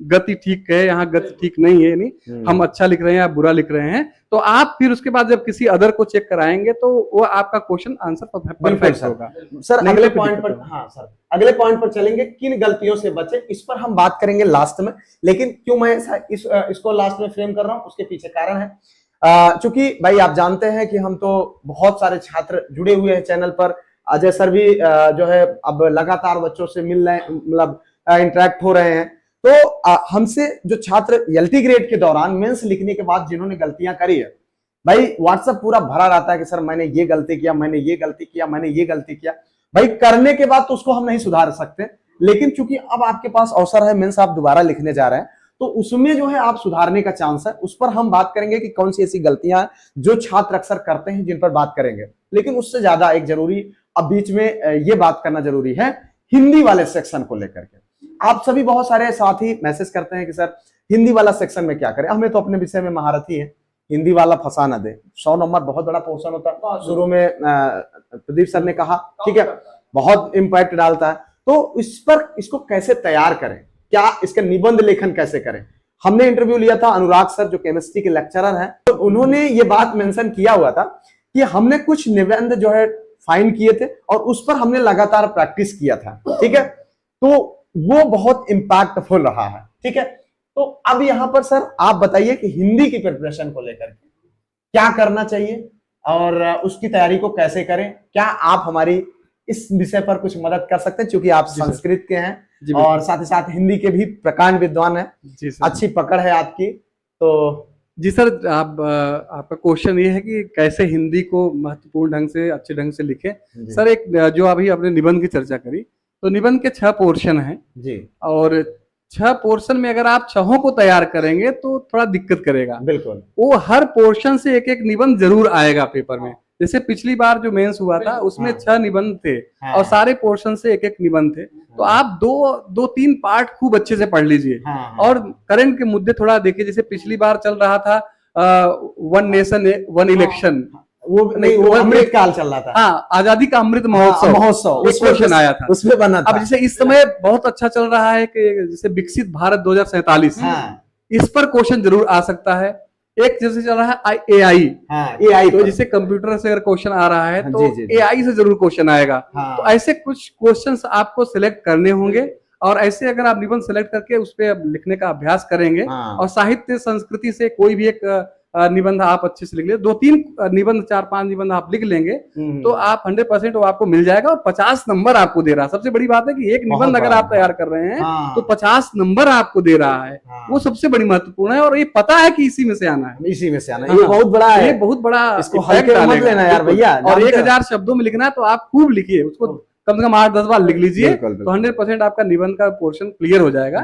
गति ठीक है, यहाँ गति ठीक नहीं है, नहीं हम अच्छा लिख रहे हैं या बुरा लिख रहे हैं, तो आप फिर उसके बाद जब किसी अदर को चेक कराएंगे तो वो आपका क्वेश्चन आंसर परफेक्ट होगा। सर नहीं अगले तो पॉइंट दिक्कत पर, हाँ सर अगले पॉइंट पर चलेंगे, किन गलतियों से बचे, इस पर हम बात करेंगे लास्ट में, लेकिन क्यों मैं इसको लास्ट में फ्रेम कर रहा हूं, उसके पीछे कारण है, चूंकि भाई आप जानते हैं कि हम तो बहुत सारे छात्र जुड़े हुए हैं चैनल पर, अजय सर भी जो है अब लगातार बच्चों से मिल रहे हैं, मतलब इंटरेक्ट हो रहे हैं, तो हमसे जो छात्र एलटी ग्रेड के दौरान मेंस लिखने के बाद जिन्होंने गलतियां करी है, भाई व्हाट्सएप पूरा भरा रहता है कि सर मैंने ये गलती किया, मैंने ये गलती किया, मैंने ये गलती किया। भाई करने के बाद तो उसको हम नहीं सुधार सकते, लेकिन चूंकि अब आपके पास अवसर है, मेंस आप दोबारा लिखने जा रहे हैं, तो उसमें जो है आप सुधारने का चांस है। उस पर हम बात करेंगे कि कौन सी ऐसी गलतियां हैं जो छात्र अक्सर करते हैं, जिन पर बात करेंगे। लेकिन उससे ज्यादा एक जरूरी अब बीच में ये बात करना जरूरी है हिंदी वाले सेक्शन को लेकर के। आप सभी बहुत सारे साथी मैसेज करते हैं कि सर हिंदी वाला सेक्शन में क्या करें, हमें तो अपने विषय में महारथी है, हिंदी वाला फंसा ना दे। 100 नंबर बहुत बड़ा पोर्शन होता है, शुरू में प्रदीप सर ने कहा, ठीक है, बहुत इंपैक्ट डालता है। तो इस पर इसको कैसे तैयार करें, क्या इसका निबंध लेखन कैसे करें। हमने इंटरव्यू लिया था अनुराग सर जो केमिस्ट्री के लेक्चरर हैं, तो उन्होंने ये बात मेंशन किया हुआ था कि हमने कुछ निबंध जो है फाइंड किए थे और उस पर हमने लगातार प्रैक्टिस किया था, ठीक है, तो वो बहुत इंपैक्टफुल रहा है, ठीक है। तो अब यहां पर सर आप बताइए कि हिंदी की प्रिपरेशन को लेकर क्या करना चाहिए और उसकी तैयारी को कैसे करें। क्या आप हमारी इस विषय पर कुछ मदद कर सकते हैं, क्योंकि आप संस्कृत के हैं और साथ ही साथ हिंदी के भी प्रकांड विद्वान हैं, अच्छी पकड़ है आपकी। तो जी सर, आपका क्वेश्चन ये है कि कैसे हिंदी को महत्वपूर्ण ढंग से, अच्छे ढंग से लिखें। सर, एक जो अभी आपने निबंध की चर्चा करी, तो निबंध के 6 पोर्शन हैं जी, और 6 पोर्शन में अगर आप 6 को तैयार करेंगे तो थोड़ा दिक्कत करेगा। बिल्कुल, वो हर पोर्शन से एक एक निबंध जरूर आएगा पेपर में। जैसे पिछली बार जो मेंस हुआ था उसमें 6 निबंध थे और सारे पोर्शन से एक एक निबंध थे। तो आप 2-3 पार्ट खूब अच्छे से पढ़ लीजिए और करंट के मुद्दे थोड़ा देखिए। जैसे पिछली बार चल रहा था वन नेशन वन इलेक्शन, वो नहीं, वो अमृत काल चल रहा था। हाँ, आजादी का अमृत महोत्सव, एक क्वेश्चन आया था उसमें बना था। अब जैसे इस समय बहुत अच्छा चल रहा है कि जैसे विकसित भारत 2047, इस पर क्वेश्चन जरूर आ सकता है। एक जैसे चल रहा है एआई, एआई तो जैसे कंप्यूटर से अगर क्वेश्चन आ रहा है तो एआई से जरूर क्वेश्चन आएगा। तो ऐसे कुछ क्वेश्चंस आपको सिलेक्ट करने होंगे और ऐसे अगर आप निबंध सेलेक्ट करके उस पर लिखने का अभ्यास करेंगे और साहित्य संस्कृति से कोई भी एक निबंध आप अच्छे से लिख ले, 2-3 निबंध, 4-5 निबंध आप लिख लेंगे तो आप 100% वो आपको मिल जाएगा और 50 नंबर आपको दे रहा है। सबसे बड़ी बात है कि एक निबंध अगर आप तैयार कर रहे हैं तो 50 नंबर आपको दे रहा है, वो सबसे बड़ी महत्वपूर्ण है। और ये पता है कि इसी में से आना है, इसी में से आना है, ये बहुत बड़ा है, ये बहुत बड़ा इसको हल्के मत लेना यार भैया। और 1000 शब्दों में लिखना है तो आप खूब लिखिए, उसको कम से कम 8-10 बार लिख लीजिए तो 100% आपका निबंध का पोर्शन क्लियर हो जाएगा।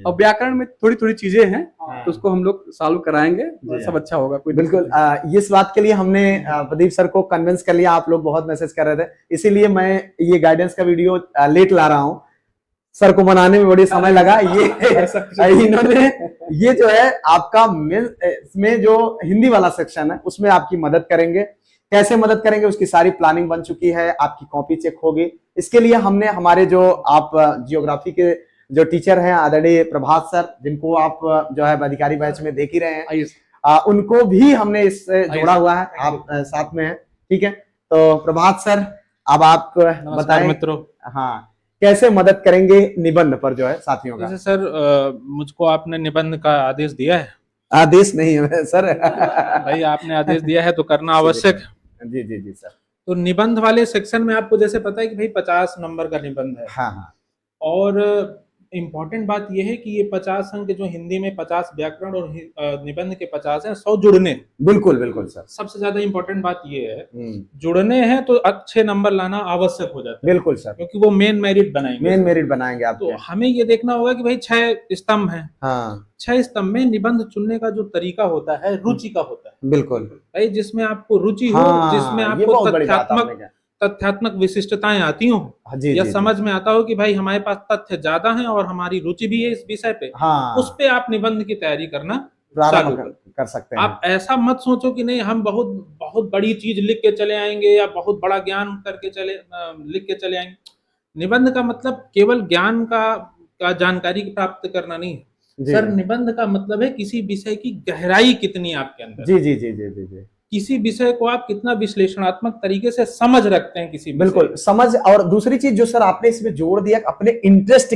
और व्याकरण में थोड़ी चीजें हैं तो उसको हम लोग सॉल्व कराएंगे, सब अच्छा होगा। कोई बिल्कुल, इस बात के लिए हमने प्रदीप सर को कन्विंस कर लिया। आप लोग बहुत मैसेज कर रहे थे, इसीलिए मैं ये गाइडेंस का वीडियो लेट ला रहा हूँ। सर को बनाने में बड़ी समय लगा। ये इन्होंने ये जो है आपका में जो हिंदी वाला सेक्शन है उसमें आपकी मदद करेंगे। कैसे मदद करेंगे उसकी सारी प्लानिंग बन चुकी है, आपकी कॉपी चेक होगी। इसके लिए हमने हमारे जो आप जियोग्राफी के जो टीचर हैं आदरणीय प्रभात सर, जिनको आप जो है अधिकारी बैच में देख ही रहे हैं, उनको भी हमने इससे जोड़ा हुआ है, आप साथ में हैं, ठीक है। तो प्रभात सर, अब आप बताएं मित्रों, हाँ, कैसे मदद करेंगे निबंध पर जो है साथियों का। जैसे सर मुझको आपने निबंध का आदेश दिया है। आदेश नहीं है सर भाई आपने आदेश दिया है तो करना आवश्यक है। जी जी जी सर। तो निबंध वाले सेक्शन में आपको जैसे पता है कि भाई 50 नंबर का निबंध है। हाँ। और इम्पोर्टेंट बात यह है कि ये 50 अंक जो हिंदी में 50 व्याकरण और निबंध के 50 है, 100 जुड़ने। बिल्कुल बिल्कुल सर, सबसे ज्यादा इम्पोर्टेंट बात ये है, जुड़ने हैं तो अच्छे नंबर लाना आवश्यक हो जाता है। बिल्कुल सर, क्योंकि वो मेन मेरिट बनाएंगे आप। तो हमें ये देखना होगा कि भाई 6 स्तंभ है, 6 स्तंभ में निबंध चुनने का जो तरीका होता है रुचि का होता है। बिल्कुल भाई जिसमें आपको रुचि हो, जिसमें आपको तथ्यात्मक विशिष्टताएं आती हो, या समझ में आता हो कि भाई हमारे पास तथ्य ज्यादा हैं और हमारी रुचि भी है इस विषय पे, उस पे आप निबंध की तैयारी करना चालू कर सकते हैं। आप ऐसा मत सोचो कि नहीं हम बहुत बड़ी चीज लिख के चले आएंगे या बहुत बड़ा ज्ञान करके लिख के चले आएंगे। निबंध का मतलब केवल ज्ञान का जानकारी प्राप्त करना नहीं है सर। निबंध का मतलब है किसी विषय की गहराई कितनी आपके अंदर। जी जी जी जी जी जी। किसी विषय को आप कितना विश्लेषणात्मक तरीके से समझ रखते हैं किसी। बिल्कुल समझ। और दूसरी चीज जो सर आपने इसमें जोड़ दिया, अपने इंटरेस्ट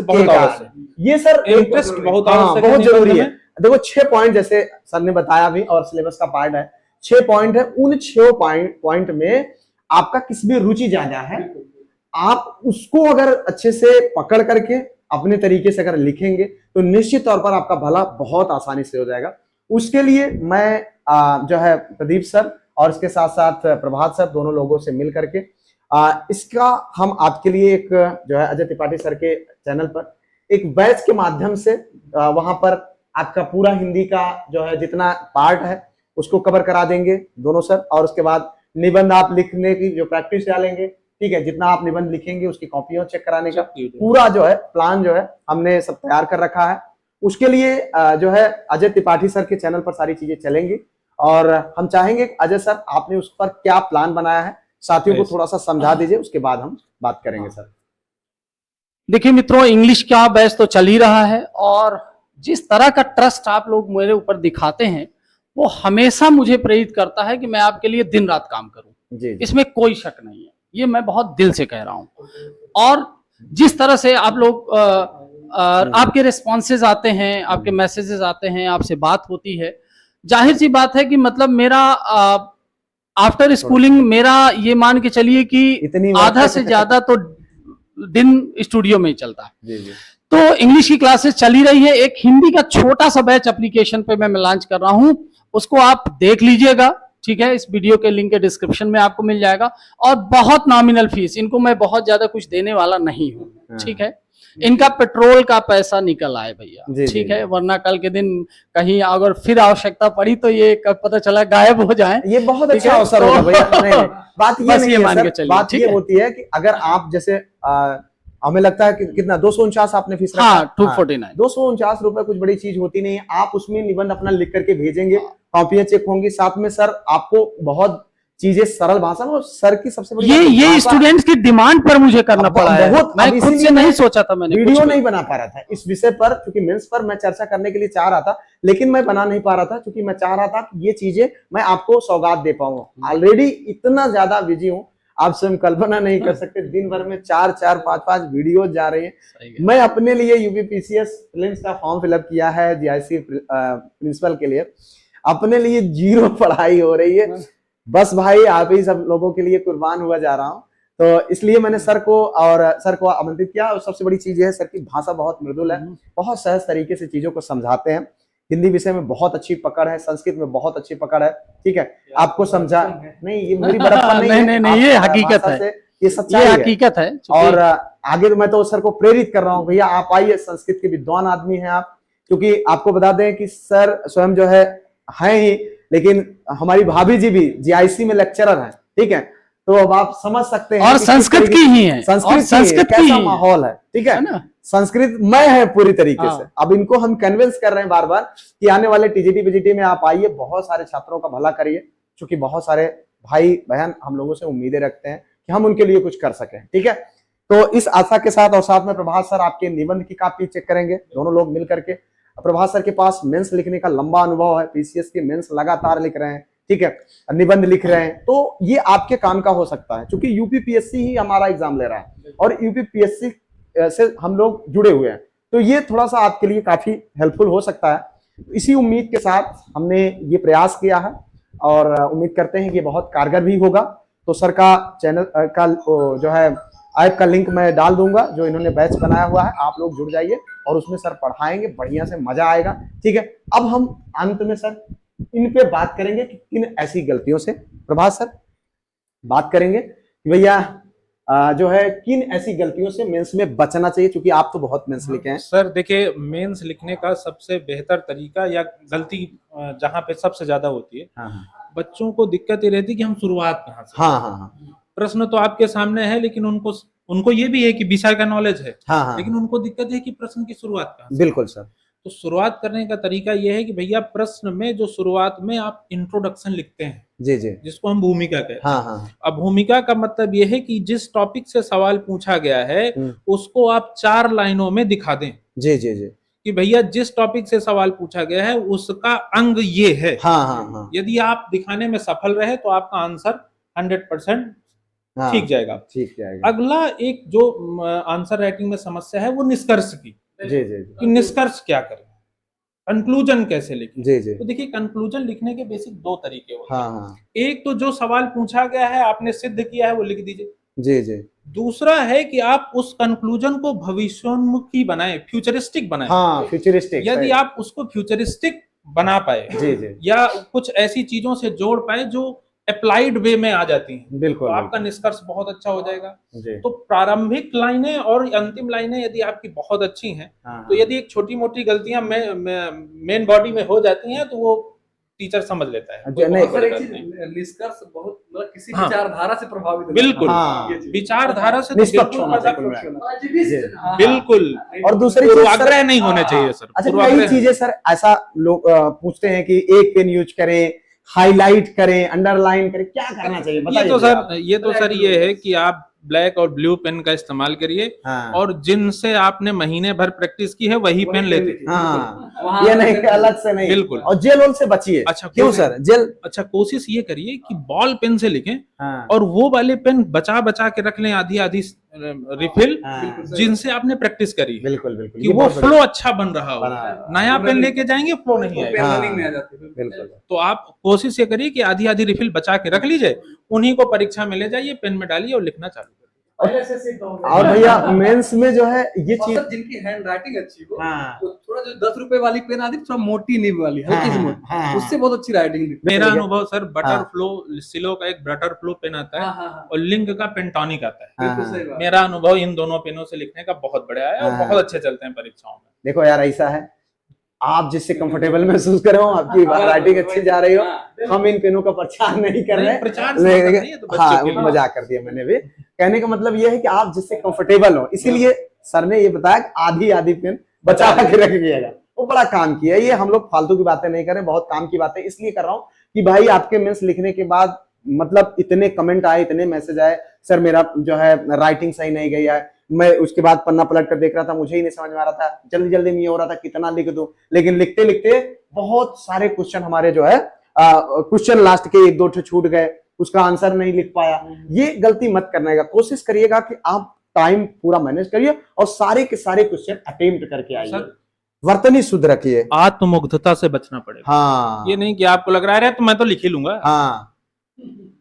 बहुत आवश्यक, ये सर इंटरेस्ट बहुत आवश्यक, बहुत जरूरी है। देखो 6 पॉइंट जैसे सर ने बताया भी और सिलेबस का पार्ट है, 6 पॉइंट है। उन 6 पॉइंट में आपका किस में रुचि ज्यादा है, आप उसको अगर अच्छे से पकड़ करके अपने तरीके से अगर लिखेंगे तो निश्चित तौर पर आपका भला बहुत आसानी से हो जाएगा। उसके लिए मैं जो है प्रदीप सर और इसके साथ साथ प्रभात सर, दोनों लोगों से मिल करके इसका हम आपके लिए एक जो है अजय त्रिपाठी सर के चैनल पर एक बैच के माध्यम से वहां पर आपका पूरा हिंदी का जो है जितना पार्ट है उसको कवर करा देंगे दोनों सर, और उसके बाद निबंध आप लिखने की जो प्रैक्टिस डालेंगे, ठीक है, जितना आप निबंध लिखेंगे उसकी कॉपियां चेक कराने का पूरा जो है प्लान जो है हमने सब तैयार कर रखा है। उसके लिए जो है अजय त्रिपाठी सर के चैनल पर सारी चीजें चलेंगी, और हम चाहेंगे अजय सर आपने उस पर क्या प्लान बनाया है साथियों को थोड़ा सा समझा दीजिए, उसके बाद हम बात करेंगे सर। देखिए मित्रों, इंग्लिश का बैच तो चल ही रहा है, और जिस तरह का ट्रस्ट आप लोग मेरे ऊपर दिखाते हैं वो हमेशा मुझे प्रेरित करता है कि मैं आपके लिए दिन रात काम करूं। जी, इसमें कोई शक नहीं है, ये मैं बहुत दिल से कह रहा हूं। और जिस तरह से आप लोग आपके रिस्पॉन्सेज आते हैं, आपके मैसेजेस आते हैं, आपसे बात होती है, जाहिर सी बात है कि मतलब मेरा आफ्टर स्कूलिंग मेरा ये मान के चलिए कि इतनी आधा से ज्यादा तो दिन स्टूडियो में ही चलता है। जी जी तो इंग्लिश की क्लासेस चल ही रही है। एक हिंदी का छोटा सा बैच एप्लीकेशन पे मैं लॉन्च कर रहा हूं, उसको आप देख लीजिएगा, ठीक है। इस वीडियो के लिंक के डिस्क्रिप्शन में आपको मिल जाएगा, और बहुत नॉमिनल फीस, इनको मैं बहुत ज्यादा कुछ देने वाला नहीं हूँ, ठीक है। इनका पेट्रोल का पैसा निकल आए भैया, ठीक है, वरना कल के दिन कहीं अगर फिर आवश्यकता पड़ी तो ये पता चला गायब हो जाए, ये बहुत ठीक अच्छा है? अवसर होगा भैया। नहीं, बात ये बस नहीं ये है मान के सर, चलिए, बात ठीक ये है? होती है कि अगर आप जैसे हमें लगता है कि कितना 249 आपने फीस रखा, हाँ 249। 249 रुपए कुछ बड़ी चीज होती नहीं है। आप उसमें निबंध अपना लिख करके भेजेंगे, कॉपियां चेक होंगी, साथ में सर आपको बहुत चीजें सरल भाषा में, सर की सबसे बड़ी ये भाषा- स्टूडेंट्स की डिमांड पर मुझे करना अब पड़ा है, बहुत- मैं अब खुद इसीलिए से नहीं मैं सोचा था, मैंने वीडियो कुछ नहीं बना पा रहा था इस विषय पर, क्योंकि मेंस पर मैं चर्चा करने के लिए चाह रहा था, लेकिन मैं बना नहीं पा रहा था, क्योंकि मैं चाह रहा था कि ये चीजें मैं आपको सौगात दे पाऊँ। ऑलरेडी इतना ज्यादा बिजी हूँ, आप स्वयं कल्पना नहीं कर सकते, दिन भर में 4-4, 5-5 वीडियो जा रही है। मैं अपने लिए यूपीपीसीएस प्रीलिम्स का फॉर्म फिलअप किया है जीआईसी प्रिंसिपल के लिए, अपने लिए 0 पढ़ाई हो रही है, बस भाई आप ही सब लोगों के लिए कुर्बान हुआ जा रहा हूं। तो इसलिए मैंने सर को आमंत्रित किया, और सबसे बड़ी चीज है सर की भाषा बहुत मृदुल है, बहुत सहज तरीके से चीजों को समझाते हैं। हिंदी विषय में बहुत अच्छी पकड़ है, संस्कृत में बहुत अच्छी पकड़ है, ठीक है, आपको समझा नहीं, ये मेरी बड़प्पन नहीं है, नहीं, ये हकीकत है, ये सच्चाई है, हकीकत है। और आगे तो मैं तो सर को प्रेरित कर रहा हूँ, भैया आप आइए, संस्कृत के विद्वान आदमी हैं आप, क्योंकि आपको बता दें कि सर स्वयं जो है ही, लेकिन हमारी भाभी जी भी जीआईसी में लेक्चरर हैं, ठीक है, तो अब आप समझ सकते हैं और संस्कृत की ही है, संस्कृत कैसा माहौल है, ठीक है ना, संस्कृत में है पूरी तरीके से। अब इनको हम कन्विंस कर रहे हैं बार बार कि आने वाले टीजीटी बीजीटी में आप आइए, बहुत सारे छात्रों का भला करिए, क्योंकि बहुत सारे भाई बहन हम लोगों से उम्मीदें रखते हैं कि हम उनके लिए कुछ कर सकें, ठीक है। तो इस आशा के साथ, और साथ में प्रभात सर आपके निबंध की कॉपी चेक करेंगे, दोनों लोग मिल करके। प्रभात सर के पास मेंस लिखने का लंबा अनुभव है, पीसीएस के मेंस लगातार लिख रहे हैं, ठीक है, निबंध लिख रहे हैं, तो ये आपके काम का हो सकता है, क्योंकि यूपीपीएससी ही हमारा एग्जाम ले रहा है और यूपीपीएससी से हम लोग जुड़े हुए हैं, तो ये थोड़ा सा आपके लिए काफी हेल्पफुल हो सकता है। इसी उम्मीद के साथ हमने ये प्रयास किया है, और उम्मीद करते हैं कि बहुत कारगर भी होगा। तो सर का चैनल का जो है ऐप का लिंक मैं डाल दूंगा, जो इन्होंने बैच बनाया हुआ है, आप लोग जुड़ जाइए, और उसमें सर पढ़ाएंगे बढ़िया से, मजा आएगा, ठीक है। अब हम अंत में सर इन पे बात करेंगे कि किन ऐसी गलतियों से, प्रभात सर बात करेंगे कि भैया जो है किन ऐसी गलतियों से मेंस में बचना चाहिए, क्योंकि आप तो बहुत मेंस लिखे हैं सर। देखिए, मेंस लिखने का सबसे बेहतर तरीका या गलती जहाँ पे सबसे ज्यादा होती है, बच्चों को दिक्कत ये रहती है कि हम शुरुआत कहाँ से। हाँ। प्रश्न तो आपके सामने है, लेकिन उनको ये भी है कि विषय का नॉलेज है, हाँ। लेकिन उनको दिक्कत है कि प्रश्न की शुरुआत कहाँ से। बिल्कुल सर। तो शुरुआत करने का तरीका यह है कि भैया प्रश्न में जो शुरुआत में आप इंट्रोडक्शन लिखते हैं, जी, जिसको हम भूमिका कहते हैं। हाँ। अब भूमिका का मतलब यह है कि जिस टॉपिक से सवाल पूछा गया है उसको आप 4 लाइनों में दिखा दें। जी कि भैया जिस टॉपिक से सवाल पूछा गया है उसका अंग ये है। हाँ। यदि आप दिखाने में सफल रहे तो आपका आंसर 100% ठीक जाएगा। अगला एक जो आंसर राइटिंग में समस्या है वो निष्कर्ष की, कि निष्कर्ष क्या करें, कंक्लूजन कैसे लिखें। तो देखिए, कंक्लूजन लिखने के बेसिक 2 तरीके होते हैं। एक तो जो सवाल पूछा गया है आपने सिद्ध किया है वो लिख दीजिए। दूसरा है कि आप उस कंक्लूजन को भविष्योन्मुखी बनाएं, फ्यूचरिस्टिक बनाएं। फ्यूचरिस्टिक। यदि आप उसको फ्यूचरिस्टिक बना पाए या कुछ ऐसी चीजों से जोड़ पाए जो अप्लाइड वे में आ जाती हैं, बिल्कुल तो आपका निष्कर्ष बहुत अच्छा हो जाएगा। जी तो प्रारंभिक लाइनें और अंतिम लाइनें यदि आपकी बहुत अच्छी हैं, हाँ तो यदि एक छोटी मोटी गलतियां मेन बॉडी में हो जाती हैं, तो वो टीचर समझ लेता है, कोई नहीं, बहुत बड़ी एक बात चीज, नहीं। निष्कर्ष बहुत मतलब किसी हाँ। विचारधारा से प्रभावित होना। बिल्कुल हाँ। ये चीज। विचारधारा से तो निष्पक्ष बिल्कुल होना चाहिए पर्दा- कुल में। हाँ, बिल्कुल। और दूसरी चीज सर, पूर्वाग्रह नहीं होने चाहिए सर, अच्छा पूर्वाग्रह कई नहीं। चीजें सर ऐसा लोग पूछते हैं कि एक पेन यूज करें, हाईलाइट करें, अंडरलाइन करें, क्या करना चाहिए बताइए भैया आप। ये है कि आप ब्लैक और ब्लू पेन का इस्तेमाल करिए, हाँ और जिनसे आपने महीने भर प्रैक्टिस की है वही पेन लेते। हाँ, ये नहीं कि अलग से नहीं। बिल्कुल। और जेल ओल से बचिए। अच्छा, क्यों सर जेल? अच्छा, कोशिश ये करिए कि बॉल पेन से लिखें, हाँ और वो वाले पेन बचा बचा के रख लें, आधी आधी रिफिल, हाँ, जिनसे आपने प्रैक्टिस करी है, बिल्कुल बिल्कुल, कि ये वो बहुत फ्लो अच्छा बन रहा बना है। हो। नया पेन लेके जाएंगे, फ्लो नहीं आएगा। हाँ। रनिंग में आ जाते हैं। बिल्कुल तो आप कोशिश ये करिए कि आधी आधी रिफिल बचा के रख लीजिए, उन्हीं को परीक्षा में ले जाइए, पेन में डालिए और लिखना चालू करिए। और भैया मेंस में जो है ये चीज, जिनकी हैंड राइटिंग अच्छी हो, हाँ वो थोड़ा जो 10 रुपए वाली पेन आती है, थोड़ा मोटी निब वाली, हल्की सी मोटी, हाँ, उससे बहुत अच्छी राइटिंग दिखती मेरा ठीक है। अनुभव सर, बटर हाँ। फ्लो, सिलो का एक बटर फ्लो पेन आता है, हाँ, और लिंक का पेंटोनिक आता है। बिल्कुल हाँ, सही बात। मेरा अनुभव इन दोनों पेनों से लिखने का बहुत बढ़िया है, और हाँ। बहुत अच्छे चलते हैं परीक्षाओं में। देखो यार ऐसा है, आप जिससे कंफर्टेबल महसूस कर रहे हो, आपकी राइटिंग अच्छी जा रही हो, हम इन पेनों का प्रचार नहीं कर रहे नहीं, हैं। प्रचार लेकिन- नहीं है तो बच्चों हाँ के लिए। मजाक कर दिया मैंने भी। कहने का मतलब ये है कि आप जिससे कंफर्टेबल हो, इसीलिए सर ने ये बताया कि आधी आधी पेन बचा के रखिएगा, वो बड़ा काम किया। ये हम लोग फालतू की बातें नहीं कर रहे, बहुत काम की बातें इसलिए कर रहा हूँ कि भाई आपके मेंस लिखने के बाद मतलब इतने कमेंट आए, इतने मैसेज आए, सर मेरा जो है राइटिंग सही नहीं गई है, मैं उसके बाद पन्ना पलट कर देख रहा था, मुझे ही नहीं समझ में आ रहा था, जल्दी जल्दी में ये हो रहा था कितना लिख दूं, लेकिन लिखते लिखते बहुत सारे क्वेश्चन हमारे जो है क्वेश्चन लास्ट के एक दो छूट गए, उसका आंसर नहीं लिख पाया। ये गलती मत करने का कोशिश करिएगा कि आप टाइम पूरा मैनेज करिए और सारे के सारे क्वेश्चन अटेम्प्ट करके आइए, वर्तनी शुद्ध रखिए। आत्ममुग्धता से बचना पड़ेगा। हाँ ये नहीं कि आपको लग रहा है तो मैं तो लिख ही लूंगा। हाँ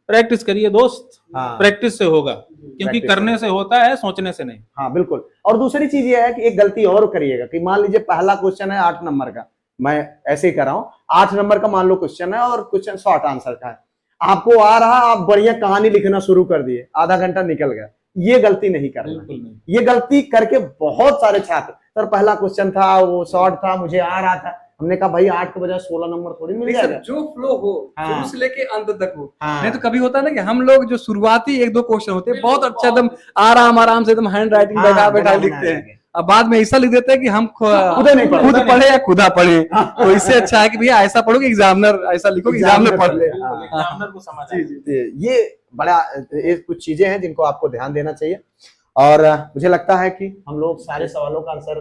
प्रैक्टिस करिए दोस्त, हाँ प्रैक्टिस से होगा, क्योंकि प्रैक्टिस करने से होता है, सोचने से नहीं। हाँ बिल्कुल। और दूसरी चीज ये है कि एक गलती और करिएगा कि मान लीजिए पहला क्वेश्चन है 8 नंबर का, मैं ऐसे ही कर रहा हूँ, 8 नंबर का मान लो क्वेश्चन है और क्वेश्चन शॉर्ट आंसर का है, आपको आ रहा, आप बढ़िया कहानी लिखना शुरू कर दिए, आधा घंटा निकल गया। ये गलती नहीं करना। बिल्कुल नहीं। ये गलती करके बहुत सारे छात्र, सर पहला क्वेश्चन था वो शॉर्ट था, मुझे आ रहा था, हमने कहा भाई 8 के बजाय 16 नंबर थोड़ी मिल नहीं जाएगा। सर, जो फ्लो हो हाँ। शुरू से लेके अंत तक हो। हाँ। नहीं तो कभी होता है ना कि हम लोग जो शुरुआती एक दो क्वेश्चन होते हैं बहुत अच्छा एकदम आराम से एकदम हैंड राइटिंग हाँ, बैठा बैठा बना लिखते हैं, बना अब बाद में ऐसा लिख देते हैं कि हम खुद नहीं पढ़े। खुद पढ़े या खुदा पढ़े। तो इससे अच्छा है कि भैया ऐसा पढ़ो कि एग्जामिनर ऐसा लिखो कि एग्जामिनर पढ़ ले। हाँ। एग्जामिनर को समझ आए। ये बड़ा ये कुछ चीजें हैं जिनको आपको ध्यान देना चाहिए। और मुझे लगता है कि हम लोग सारे सवालों का आंसर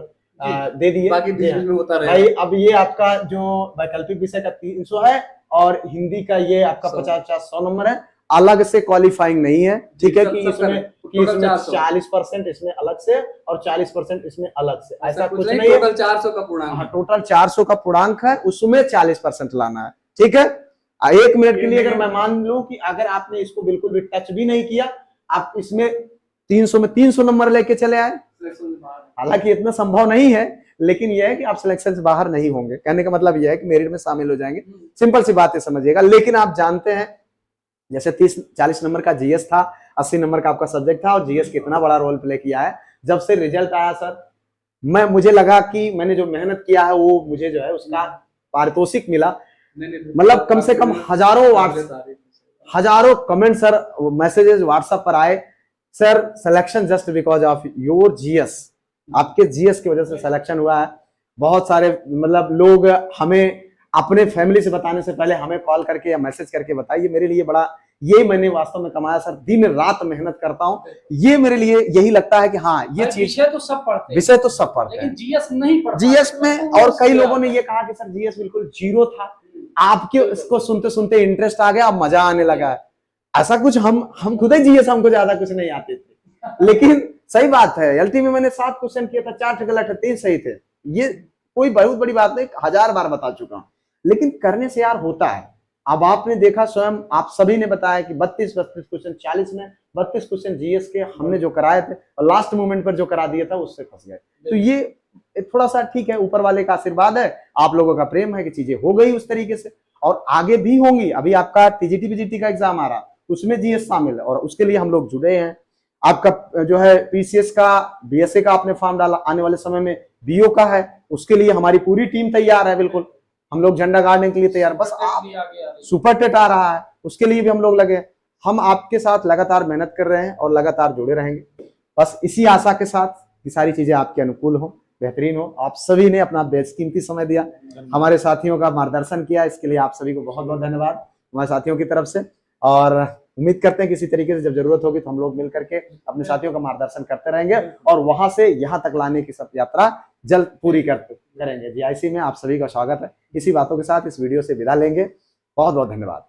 दे दिए। बाकी बीच में होता भाई रहेगा। अब ये आपका जो वैकल्पिक विषय का 300 है और हिंदी का ये आपका 50-100 नंबर है, अलग से क्वालिफाइंग नहीं है, ठीक है, कि इसमें 40% इसमें अलग से और 40% इसमें अलग से, ऐसा कुछ नहीं है। टोटल 400 का पूर्णांक है। टोटल 400 का पूर्णांक है, उसमें 40% लाना है, ठीक है। 1 मिनट के लिए अगर मैं मान लूं कि अगर आपने इसको बिल्कुल भी टच भी नहीं किया, आप इसमें 300 में 300 नंबर लेके चले आए, हालांकि इतना संभव नहीं है, लेकिन यह है कि आप सिलेक्शन से बाहर नहीं होंगे। कहने का मतलब यह है कि मेरिट में शामिल हो जाएंगे, सिंपल सी बात है, समझिएगा। लेकिन आप जानते हैं जैसे 30-40 नंबर का जीएस था, 80 नंबर का आपका सब्जेक्ट था, और जीएस कितना बड़ा रोल प्ले किया है। जब से रिजल्ट आया सर, मुझे लगा कि मैंने जो मेहनत किया है वो मुझे जो है उसका पारितोषिक मिला। मतलब कम से कम हजारों कमेंट सर, मैसेजेस व्हाट्सएप पर आए, sir selection just because of your GS, आपके जीएस की वजह से सिलेक्शन हुआ है। बहुत सारे मतलब लोग हमें अपने फैमिली से बताने से पहले हमें कॉल करके या मैसेज करके बताइए, मेरे लिए बड़ा, ये मैंने वास्तव में कमाया सर, दिन रात मेहनत करता हूँ, ये मेरे लिए यही लगता है कि हाँ ये चीज, विषय तो सब पढ़ते हैं, विषय तो सब पढ़ते लेकिन हैं, जीएस नहीं पढ़ते। जीएस में। और कई लोगों ने ये कहा कि सर जीएस बिल्कुल जीरो था, आपके इसको सुनते सुनते इंटरेस्ट आ गया, अब मजा आने लगा है। ऐसा कुछ हम खुद ही जीएस, हमको ज्यादा कुछ नहीं आते थे, लेकिन सही बात है, एलटी में मैंने 7 क्वेश्चन किया था, 4 गलत थे, 3 सही थे। ये कोई बहुत बड़ी बात नहीं, 1000 बार बता चुका हूं, लेकिन करने से यार होता है। अब आपने देखा स्वयं, आप सभी ने बताया कि 32 क्वेश्चन 40 में 32 क्वेश्चन जीएस के हमने जो कराए थे, और लास्ट मोमेंट पर जो करा दिया था उससे फंस गए। तो ये थोड़ा सा ठीक है, ऊपर वाले का आशीर्वाद है, आप लोगों का प्रेम है कि चीजें हो गई उस तरीके से। और आगे भी होंगी। अभी आपका टीजीटी बीजीटी का एग्जाम आ रहा, उसमें जीएस शामिल है और उसके लिए हम लोग जुड़े हैं। आपका जो है पीसीएस का, बीएसए का आपने फॉर्म डाला, आने वाले समय में बीओ का है, उसके लिए हमारी पूरी टीम तैयार है। बिल्कुल हम लोग झंडा गाड़ने के लिए तैयार। बस आप, सुपर टेट आ रहा है, उसके लिए भी हम लोग लगे। हम आपके साथ लगातार मेहनत कर रहे हैं और लगातार जुड़े रहेंगे। बस इसी आशा के साथ कि सारी चीजें आपके अनुकूल हो, बेहतरीन हो। आप सभी ने अपना बेशकीमती समय दिया, हमारे साथियों का मार्गदर्शन किया, इसके लिए आप सभी को बहुत बहुत धन्यवाद हमारे साथियों की तरफ से। और उम्मीद करते हैं किसी तरीके से जब जरूरत होगी तो हम लोग मिल करके अपने साथियों का मार्गदर्शन करते रहेंगे और वहां से यहाँ तक लाने की सब यात्रा जल्द पूरी करेंगे। जीआईसी में आप सभी का स्वागत है। इसी बातों के साथ इस वीडियो से विदा लेंगे। बहुत बहुत धन्यवाद।